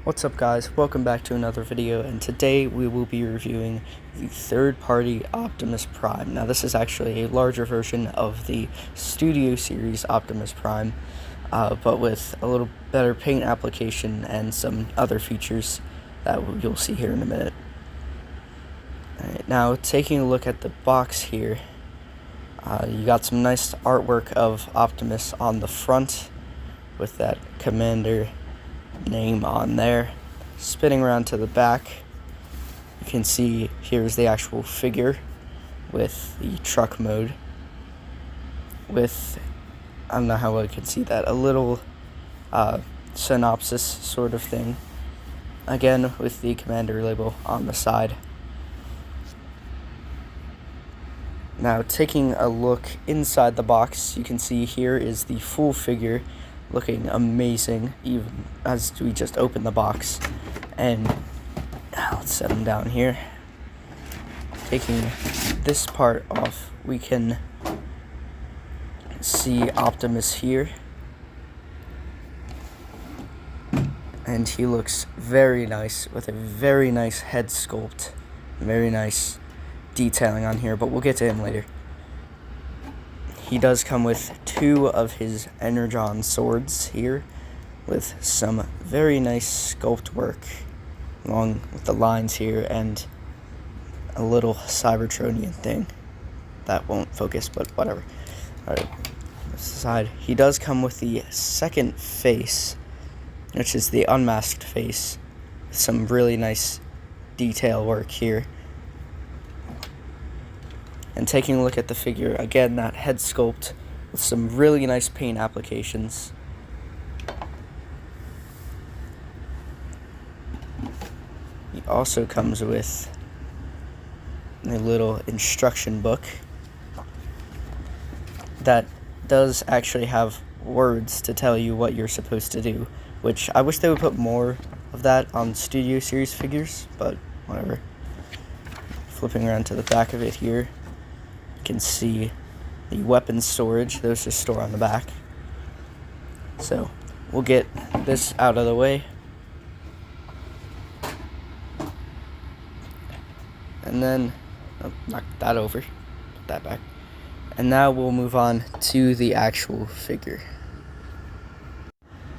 What's up guys, welcome back to another video, and today we will be reviewing the third-party Optimus Prime. Now this is actually a larger version of the Studio Series Optimus Prime, but with a little better paint application and some other features that you'll see here in a minute. Alright, now taking a look at the box here, you got some nice artwork of Optimus on the front with that Commander name on there. Spinning around to the back, you can see here's the actual figure with the truck mode with, I don't know how well you can see that, a little synopsis sort of thing, again with the Commander label on the side. Now taking a look inside the box, you can see here is the full figure looking amazing even as we just open the box. And let's set him down here. Taking this part off, we can see Optimus here, and he looks very nice with a very nice head sculpt, very nice detailing on here, but we'll get to him later. He does come with two of his Energon swords here with some very nice sculpt work along with the lines here and a little Cybertronian thing that won't focus, but whatever. Alright, this side. He does come with the second face, which is the unmasked face, with some really nice detail work here. And taking a look at the figure, again, that head sculpt with some really nice paint applications. He also comes with a little instruction book that does actually have words to tell you what you're supposed to do, which I wish they would put more of that on Studio Series figures, but whatever. Flipping around to the back of it here, can see the weapon storage. Those just store on the back. So we'll get this out of the way, and then knock that over, put that back, and now we'll move on to the actual figure.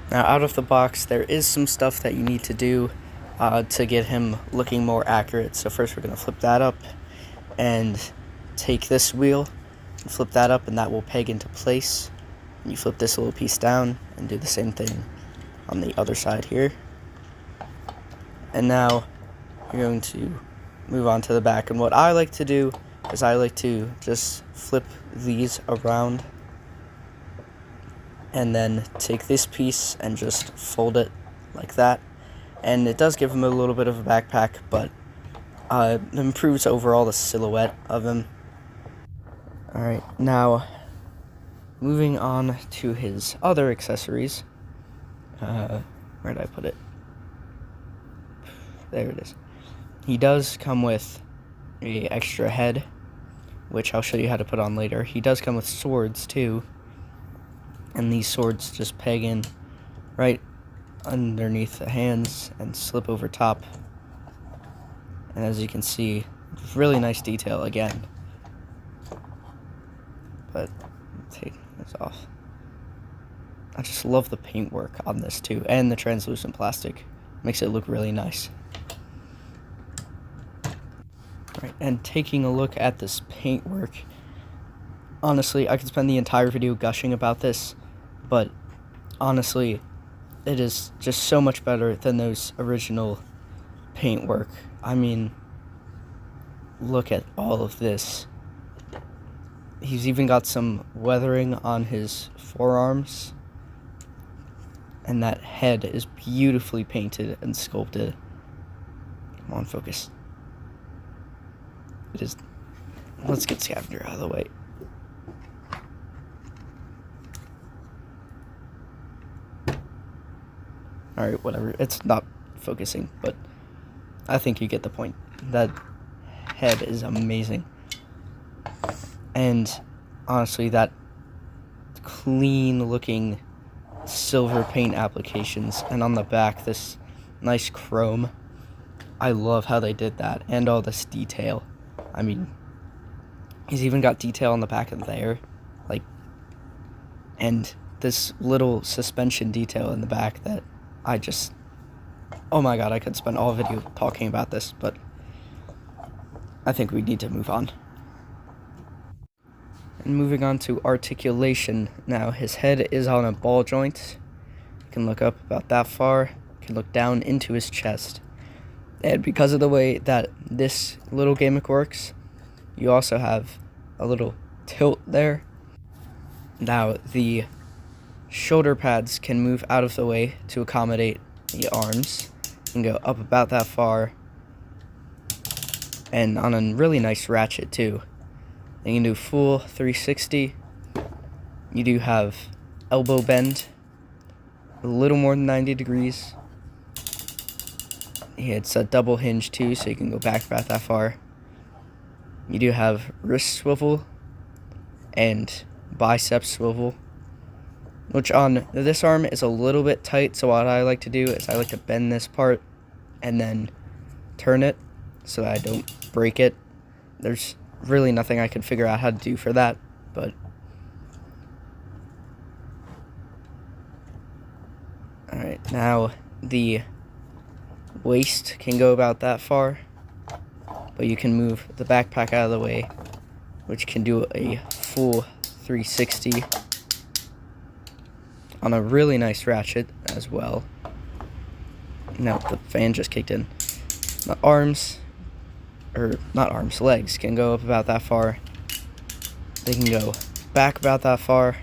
Now out of the box, there is some stuff that you need to do to get him looking more accurate. So first we're going to flip that up and take this wheel and flip that up, and that will peg into place. And you flip this little piece down and do the same thing on the other side here. And now you're going to move on to the back, and what I like to do is I like to just flip these around and then take this piece and just fold it like that, and it does give him a little bit of a backpack, but it improves overall the silhouette of him. Alright, now moving on to his other accessories. Where did I put it? There it is. He does come with an extra head, which I'll show you how to put on later. He does come with swords too, and these swords just peg in right underneath the hands and slip over top. And as you can see, really nice detail again. But take this off. I just love the paint work on this too, and the translucent plastic makes it look really nice. Right, and taking a look at this paint work, honestly, I could spend the entire video gushing about this, but honestly, it is just so much better than those original paint work. I mean, look at all of this. He's even got some weathering on his forearms, and that head is beautifully painted and sculpted. Come on, focus. It is. Let's get Scavenger out of the way. Alright, whatever. It's not focusing, but I think you get the point. That head is amazing. And honestly, that clean looking silver paint applications, and on the back this nice chrome. I love how they did that, and all this detail. I mean, he's even got detail on the back of there, like, and this little suspension detail in the back that I just, oh my god, I could spend all video talking about this, but I think we need to move on. And moving on to articulation now, his head is on a ball joint. You can look up about that far, you can look down into his chest. And because of the way that this little gimmick works, you also have a little tilt there. Now, the shoulder pads can move out of the way to accommodate the arms. You can go up about that far, and on a really nice ratchet too. And you can do full 360. You do have elbow bend, a little more than 90 degrees. It's a double hinge too, so you can go back about that far. You do have wrist swivel and bicep swivel, which on this arm is a little bit tight, so what I like to do is I like to bend this part and then turn it so that I don't break it. There's really nothing I can figure out how to do for that, but alright, now the waist can go about that far, but you can move the backpack out of the way, which can do a full 360 on a really nice ratchet as well. Now the fan just kicked in. The arms, or not arms, legs can go up about that far. They can go back about that far.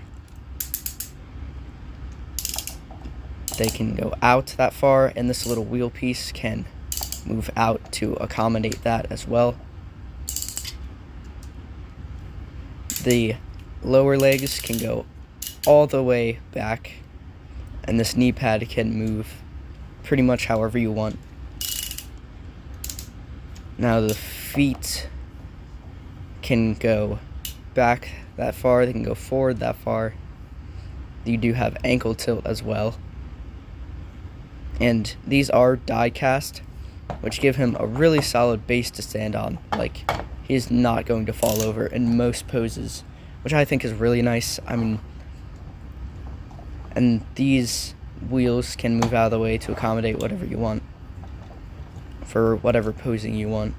They can go out that far, and this little wheel piece can move out to accommodate that as well. The lower legs can go all the way back, and this knee pad can move pretty much however you want. Now the feet can go back that far, they can go forward that far. You do have ankle tilt as well. And these are die cast, which give him a really solid base to stand on. Like, he's not going to fall over in most poses, which I think is really nice. I mean, and these wheels can move out of the way to accommodate whatever you want, for whatever posing you want.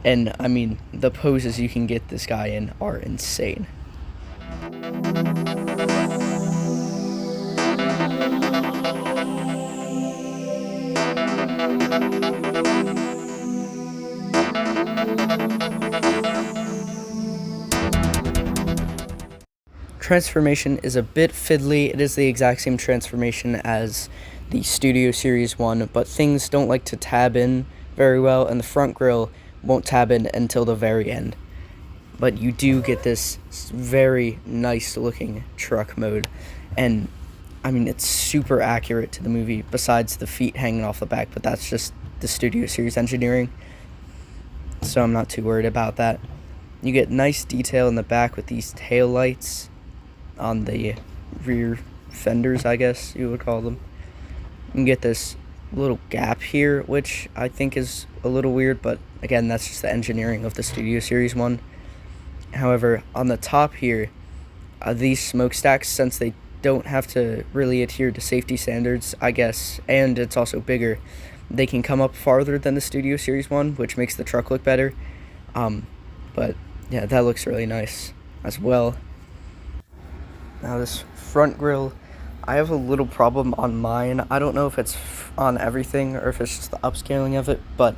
And I mean, the poses you can get this guy in are insane. Transformation is a bit fiddly. It is the exact same transformation as the Studio Series 1, but things don't like to tab in very well, and the front grille won't tab in until the very end. But you do get this very nice looking truck mode, and I mean, it's super accurate to the movie, besides the feet hanging off the back, but that's just the Studio Series engineering, so I'm not too worried about that. You get nice detail in the back with these tail lights on the rear fenders, I guess you would call them. You can get this little gap here, which I think is a little weird, but again, that's just the engineering of the Studio Series 1. However, on the top here, these smokestacks, since they don't have to really adhere to safety standards, I guess, and it's also bigger, they can come up farther than the Studio Series 1, which makes the truck look better. But yeah, that looks really nice as well. Now this front grille, I have a little problem on mine. I don't know if it's on everything or if it's just the upscaling of it, but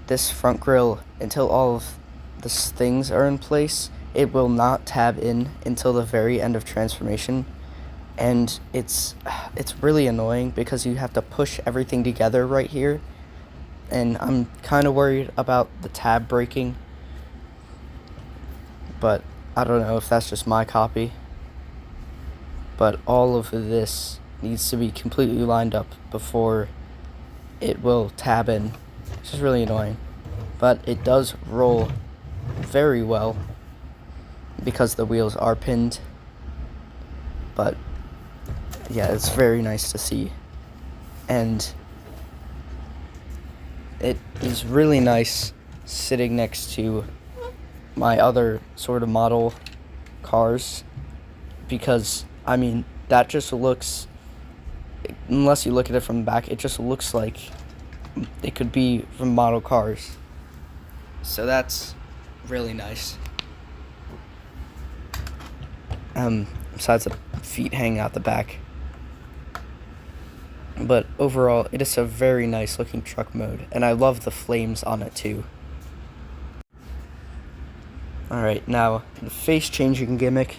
this front grille, until all of the things are in place, it will not tab in until the very end of transformation. And it's really annoying because you have to push everything together right here, and I'm kind of worried about the tab breaking, but I don't know if that's just my copy. But all of this needs to be completely lined up before it will tab in, which is really annoying. But it does roll very well because the wheels are pinned. But yeah, it's very nice to see. and it is really nice sitting next to my other sort of model cars, because I mean that just looks, unless you look at it from the back, it just looks like it could be from model cars. So that's really nice. Besides the feet hanging out the back. But overall, it is a very nice looking truck mode, and I love the flames on it too. Alright, now the face changing gimmick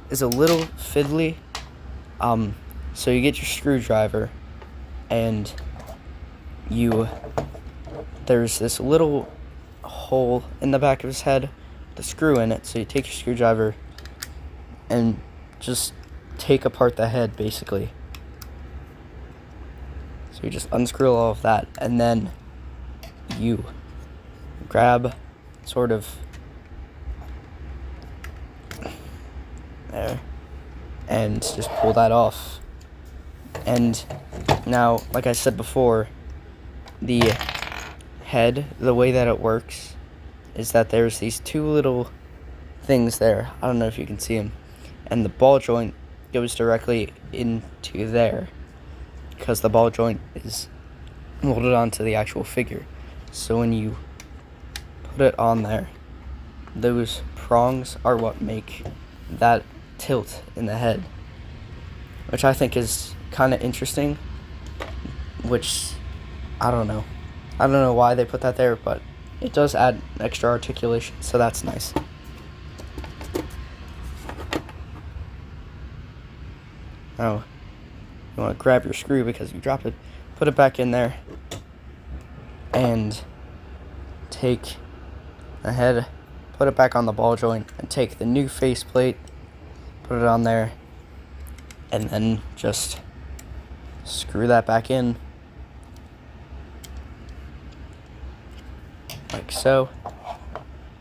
is a little fiddly. So you get your screwdriver, and there's this little hole in the back of his head, the screw in it, so you take your screwdriver and just take apart the head, basically. So you just unscrew all of that, and then you grab sort of there and just pull that off. And now, like I said before, the head, the way that it works is that there's these two little things there. I don't know if you can see them. And the ball joint goes directly into there, because the ball joint is molded onto the actual figure. So when you put it on there, those prongs are what make that tilt in the head, which I think is kind of interesting, which I don't know why they put that there, but it does add extra articulation, so that's nice. Now you want to grab your screw because you dropped it, put it back in there, and take the head, put it back on the ball joint, and take the new faceplate, put it on there, and then just screw that back in, like so.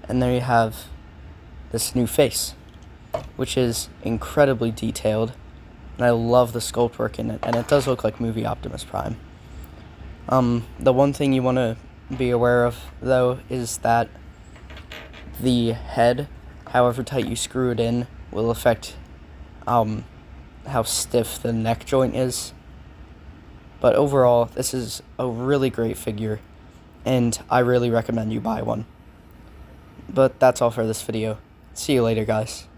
And there you have this new face, which is incredibly detailed, and I love the sculpt work in it, and it does look like movie Optimus Prime. The one thing you want to be aware of, though, is that the head, however tight you screw it in, will affect how stiff the neck joint is. But overall, this is a really great figure, and I really recommend you buy one. But that's all for this video. See you later, guys.